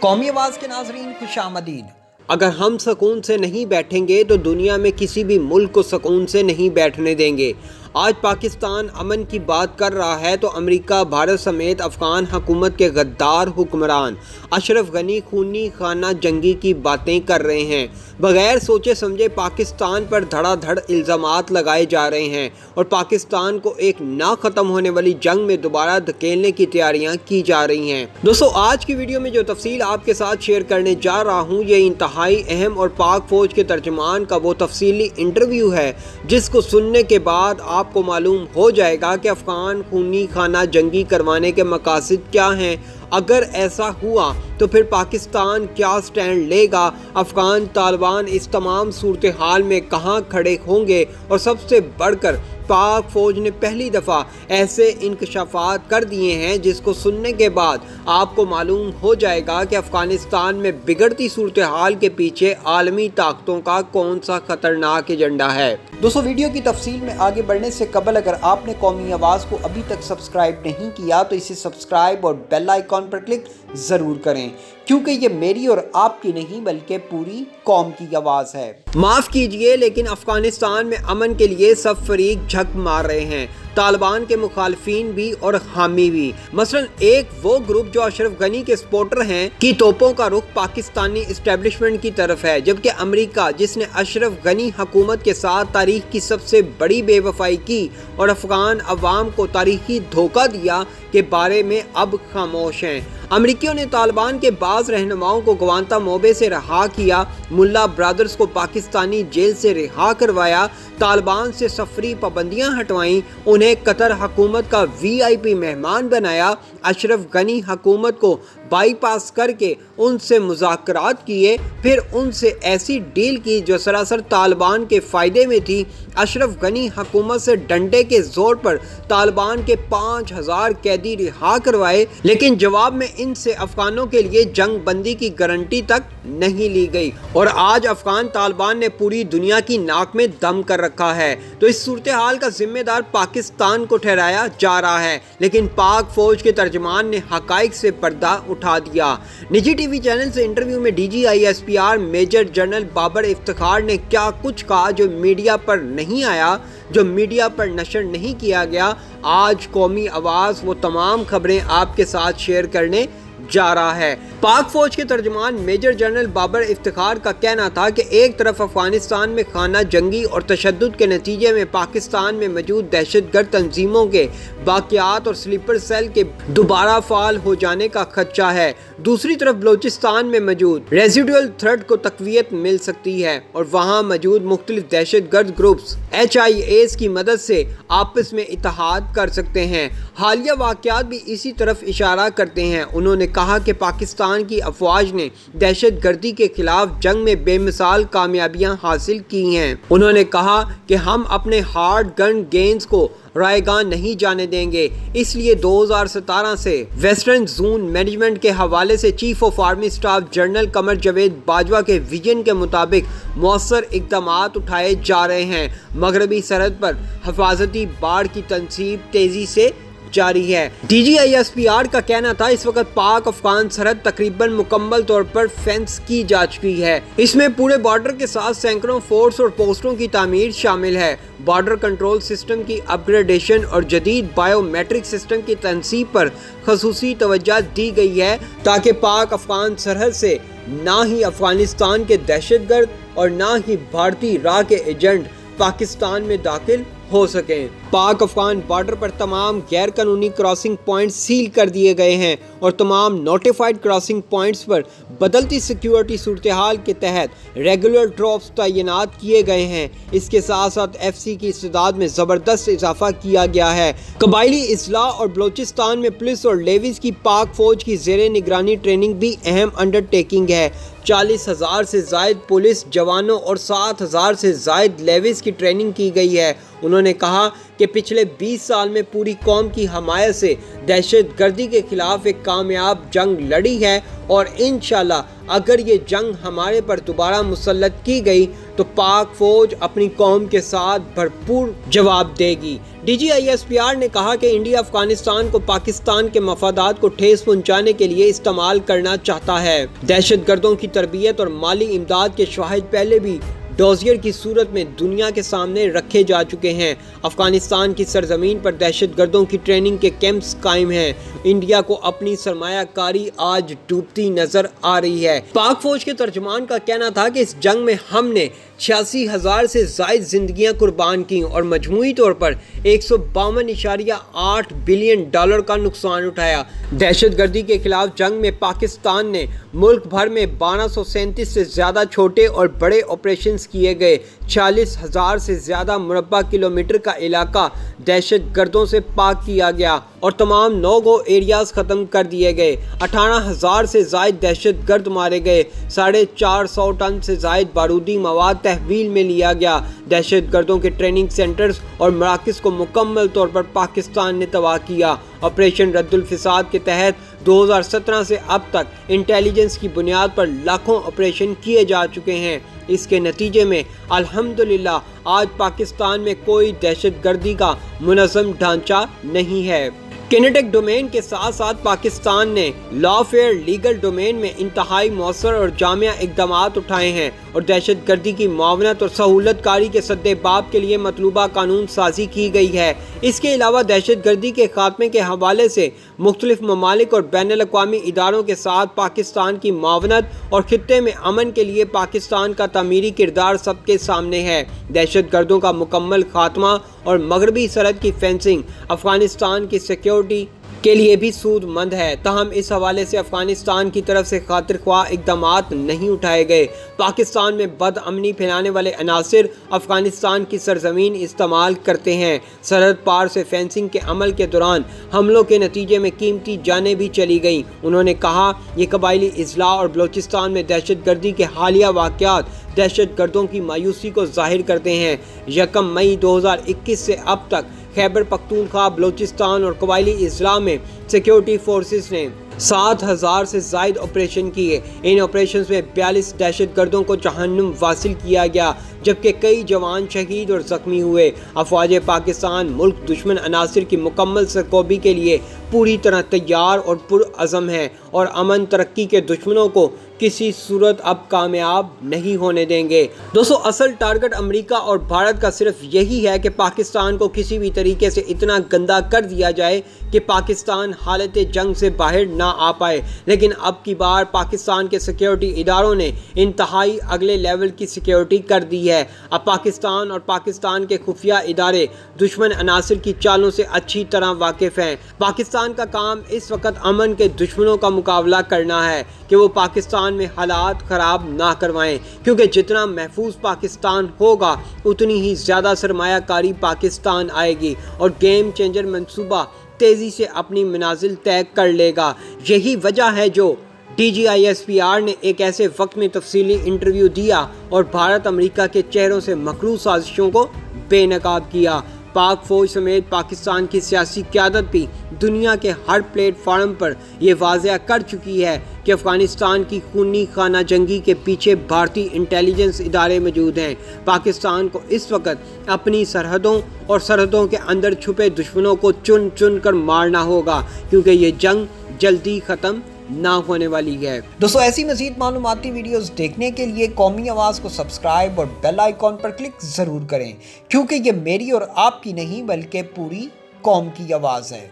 قومی آواز کے ناظرین خوش آمدید۔ اگر ہم سکون سے نہیں بیٹھیں گے تو دنیا میں کسی بھی ملک کو سکون سے نہیں بیٹھنے دیں گے۔ آج پاکستان امن کی بات کر رہا ہے تو امریکہ، بھارت سمیت افغان حکومت کے غدار حکمران اشرف غنی خونی خانہ جنگی کی باتیں کر رہے ہیں۔ بغیر سوچے سمجھے پاکستان پر دھڑا دھڑ الزامات لگائے جا رہے ہیں اور پاکستان کو ایک نہ ختم ہونے والی جنگ میں دوبارہ دھکیلنے کی تیاریاں کی جا رہی ہیں۔ دوستو، آج کی ویڈیو میں جو تفصیل آپ کے ساتھ شیئر کرنے جا رہا ہوں، یہ انتہائی اہم اور پاک فوج کے ترجمان کا وہ تفصیلی انٹرویو ہے جس کو سننے کے بعد آپ کو معلوم ہو جائے گا کہ افغان خونی خانہ جنگی کروانے کے مقاصد کیا ہیں۔ اگر ایسا ہوا تو پھر پاکستان کیا سٹینڈ لے گا، افغان طالبان اس تمام صورتحال میں کہاں کھڑے ہوں گے، اور سب سے بڑھ کر پاک فوج نے پہلی دفعہ ایسے انکشافات کر دیے ہیں جس کو سننے کے بعد آپ کو معلوم ہو جائے گا کہ افغانستان میں بگڑتی صورتحال کے پیچھے عالمی طاقتوں کا کون سا خطرناک ایجنڈا ہے۔ دوستو، ویڈیو کی تفصیل میں آگے بڑھنے سے قبل اگر آپ نے قومی آواز کو ابھی تک سبسکرائب نہیں کیا تو اسے سبسکرائب اور بیل آئیکن پر کلک ضرور کریں، کیونکہ یہ میری اور آپ کی نہیں بلکہ پوری قوم کی آواز ہے۔ معاف کیجئے، لیکن افغانستان میں امن کے لیے سب فریق جھک مار رہے ہیں، طالبان کے مخالفین بھی اور حامی بھی۔ مثلا ایک وہ گروپ جو اشرف غنی کے سپورٹر ہیں کی توپوں کا رخ پاکستانی اسٹیبلشمنٹ کی طرف ہے، جبکہ امریکہ جس نے اشرف غنی حکومت کے ساتھ تاریخ کی سب سے بڑی بے وفائی کی اور افغان عوام کو تاریخی دھوکہ دیا کے بارے میں اب خاموش ہیں۔ امریکیوں نے طالبان کے بعض رہنماؤں کو گوانتانامو سے رہا کیا، ملا برادرز کو پاکستانی جیل سے رہا کروایا، طالبان سے سفری پابندیاں ہٹوائیں، انہیں قطر حکومت کا VIP مہمان بنایا، اشرف غنی حکومت کو بائی پاس کر کے ان سے مذاکرات کیے، پھر ان سے ایسی ڈیل کی جو سراسر طالبان کے فائدے میں تھی۔ اشرف غنی حکومت سے ڈنڈے کے زور پر طالبان کے 5000 قیدی رہا کروائے، لیکن جواب میں ان سے افغانوں کے لیے جنگ بندی کی گارنٹی تک نہیں لی گئی، اور آج افغان طالبان نے پوری دنیا کی ناک میں دم کر رکھا ہے۔ تو اس صورتحال کا ذمہ دار پاکستان کو ٹھہرایا جا رہا ہے، لیکن پاک فوج کے ترجمان نے حقائق سے پردہ اٹھا دیا۔ نجی ٹی وی چینل سے انٹرویو میں DGISPR major general Babar Iftikhar نے کیا کچھ کہا جو میڈیا پر نہیں آیا، جو میڈیا پر نشر نہیں کیا گیا۔ آج قومی آواز وہ تمام خبریں آپ کے ساتھ شیئر کرنے جا رہا ہے۔ پاک فوج کے ترجمان میجر جنرل بابر افتخار کا کہنا تھا کہ ایک طرف افغانستان میں خانہ جنگی اور تشدد کے نتیجے میں پاکستان میں موجود دہشت گرد تنظیموں کے باقیات اور سلیپر سیل کے دوبارہ فعال ہو جانے کا خدشہ ہے، دوسری طرف بلوچستان میں موجود ریزیڈول تھریٹ کو تقویت مل سکتی ہے اور وہاں موجود مختلف دہشت گرد گروپس HIAs کی مدد سے آپس میں اتحاد کر سکتے ہیں۔ حالیہ واقعات بھی اسی طرف اشارہ کرتے ہیں۔ انہوں نے کہا کہ پاکستان کی افواج نے دہشت گردی کے خلاف جنگ میں بے مثال کامیابیاں حاصل کی ہیں۔ انہوں نے کہا کہ ہم اپنے ہارڈ گن گینز کو رائیگاں نہیں جانے دیں گے، اس لیے 2017 سے ویسٹرن زون مینجمنٹ کے حوالے سے chief of army staff general Qamar Javed Bajwa کے ویژن کے مطابق مؤثر اقدامات اٹھائے جا رہے ہیں۔ مغربی سرحد پر حفاظتی باڑ کی تنصیب تیزی سے جاری ہے۔ DGISPR کا کہنا تھا اس وقت پاک افغان سرحد تقریباً مکمل طور پر فینس کی جا چکی ہے۔ اس میں پورے بارڈر کے ساتھ سینکڑوں فورٹس اور پوسٹوں کی تعمیر شامل ہے۔ بارڈر کنٹرول سسٹم کی اپ گریڈیشن اور جدید بائیو میٹرک سسٹم کی تنصیب پر خصوصی توجہ دی گئی ہے تاکہ پاک افغان سرحد سے نہ ہی افغانستان کے دہشت گرد اور نہ ہی بھارتی راہ کے ایجنٹ پاکستان میں داخل ہو سکیں۔ پاک افغان بارڈر پر تمام غیر قانونی کراسنگ پوائنٹس سیل کر دیے گئے ہیں اور تمام نوٹیفائڈ کراسنگ پوائنٹس پر بدلتی سیکیورٹی صورتحال کے تحت ریگولر ڈراپس تعینات کیے گئے ہیں۔ اس کے ساتھ ساتھ FC کی استعداد میں زبردست اضافہ کیا گیا ہے۔ قبائلی اصلاح اور بلوچستان میں پولیس اور لیویز کی پاک فوج کی زیر نگرانی ٹریننگ بھی اہم انڈر ٹیکنگ ہے۔ 40,000 سے زائد پولیس جوانوں اور 7,000 سے زائد لیویز کی ٹریننگ کی گئی ہے۔ انہوں نے کہا کہ پچھلے 20 سال میں پوری قوم کی حمایت سے دہشت گردی کے خلاف ایک کامیاب جنگ لڑی ہے اور انشاءاللہ اگر یہ جنگ ہمارے پر دوبارہ مسلط کی گئی تو پاک فوج اپنی قوم کے ساتھ بھرپور جواب دے گی۔ DGISPR نے کہا کہ انڈیا افغانستان کو پاکستان کے مفادات کو ٹھیس پہنچانے کے لیے استعمال کرنا چاہتا ہے۔ دہشت گردوں کی تربیت اور مالی امداد کے شواہد پہلے بھی ڈوزیر کی صورت میں دنیا کے سامنے رکھے جا چکے ہیں۔ افغانستان کی سرزمین پر دہشت گردوں کی ٹریننگ کے کیمپس قائم ہیں۔ انڈیا کو اپنی سرمایہ کاری آج ڈوبتی نظر آ رہی ہے۔ پاک فوج کے ترجمان کا کہنا تھا کہ اس جنگ میں ہم نے 86,000 سے زائد زندگیاں قربان کی اور مجموعی طور پر $152.8 بلین کا نقصان اٹھایا۔ دہشت گردی کے خلاف جنگ میں پاکستان نے ملک بھر میں 1237 سے زیادہ چھوٹے اور بڑے آپریشنز کیے گئے۔ 40,000 سے زیادہ مربع کلومیٹر کا علاقہ دہشت گردوں سے پاک کیا گیا اور تمام نو گو ایریاز ختم کر دیے گئے۔ 18,000 سے زائد دہشت گرد مارے گئے۔ 450 ٹن سے زائد بارودی مواد تحویل میں لیا گیا۔ دہشت گردوں کے ٹریننگ سینٹرز اور مراکز کو مکمل طور پر پاکستان نے تباہ کیا۔ آپریشن رد الفساد کے تحت 2017 سے اب تک انٹیلیجنس کی بنیاد پر لاکھوں آپریشن کیے جا چکے ہیں۔ اس کے نتیجے میں الحمدللہ آج پاکستان میں کوئی دہشت گردی کا منظم ڈھانچہ نہیں ہے۔ کینیٹک ڈومین کے ساتھ ساتھ پاکستان نے لافیئر لیگل ڈومین میں انتہائی مؤثر اور جامع اقدامات اٹھائے ہیں اور دہشت گردی کی معاونت اور سہولت کاری کے سدِ باب کے لیے مطلوبہ قانون سازی کی گئی ہے۔ اس کے علاوہ دہشت گردی کے خاتمے کے حوالے سے مختلف ممالک اور بین الاقوامی اداروں کے ساتھ پاکستان کی معاونت اور خطے میں امن کے لیے پاکستان کا تعمیری کردار سب کے سامنے ہے۔ دہشت گردوں کا مکمل خاتمہ اور مغربی سرحد کی فینسنگ افغانستان کی سیکیورٹی کے لیے بھی سود مند ہے، تاہم اس حوالے سے افغانستان کی طرف سے خاطر خواہ اقدامات نہیں اٹھائے گئے۔ پاکستان میں بد امنی پھیلانے والے عناصر افغانستان کی سرزمین استعمال کرتے ہیں۔ سرحد پار سے فینسنگ کے عمل کے دوران حملوں کے نتیجے میں قیمتی جانیں بھی چلی گئیں۔ انہوں نے کہا یہ قبائلی اضلاع اور بلوچستان میں دہشت گردی کے حالیہ واقعات دہشت گردوں کی مایوسی کو ظاہر کرتے ہیں۔ 1 مئی 2021 سے اب تک خیبر پختونخوا، بلوچستان اور قبائلی اضلاع میں سیکیورٹی فورسز نے 7,000 سے زائد آپریشن کیے۔ ان آپریشنز میں 42 دہشت گردوں کو جہنم واصل کیا گیا، جبکہ کئی جوان شہید اور زخمی ہوئے۔ افواج پاکستان ملک دشمن عناصر کی مکمل سرکوبی کے لیے پوری طرح تیار اور پرعزم ہے اور امن ترقی کے دشمنوں کو کسی صورت اب کامیاب نہیں ہونے دیں گے۔ دوستو، اصل ٹارگٹ امریکہ اور بھارت کا صرف یہی ہے کہ پاکستان کو کسی بھی طریقے سے اتنا گندا کر دیا جائے کہ پاکستان حالت جنگ سے باہر نہ آ پائے۔ لیکن اب کی بار پاکستان کے سیکیورٹی اداروں نے انتہائی اگلے لیول کی سیکیورٹی کر دی ہے۔ اب پاکستان اور پاکستان کے خفیہ ادارے دشمن عناصر کی چالوں سے اچھی طرح واقف ہیں۔ پاکستان کا کام اس وقت امن کے دشمنوں کا مقابلہ کرنا ہے کہ وہ پاکستان میں حالات خراب نہ کروائیں، کیونکہ جتنا محفوظ پاکستان ہوگا اتنی ہی زیادہ سرمایہ کاری پاکستان آئے گی اور گیم چینجر منصوبہ تیزی سے اپنی منازل طے کر لے گا۔ یہی وجہ ہے جو DGISPR نے ایک ایسے وقت میں تفصیلی انٹرویو دیا اور بھارت امریکہ کے چہروں سے مکروہ سازشوں کو بے نقاب کیا۔ پاک فوج سمیت پاکستان کی سیاسی قیادت بھی دنیا کے ہر پلیٹ فارم پر یہ واضح کر چکی ہے کہ افغانستان کی خونی خانہ جنگی کے پیچھے بھارتی انٹیلیجنس ادارے موجود ہیں۔ پاکستان کو اس وقت اپنی سرحدوں اور سرحدوں کے اندر چھپے دشمنوں کو چن چن کر مارنا ہوگا، کیونکہ یہ جنگ جلدی ختم نہ ہونے والی ہے۔ دوستو، ایسی مزید معلوماتی ویڈیوز دیکھنے کے لیے قومی آواز کو سبسکرائب اور بیل آئیکن پر کلک ضرور کریں، کیونکہ یہ میری اور آپ کی نہیں بلکہ پوری قوم کی آواز ہے۔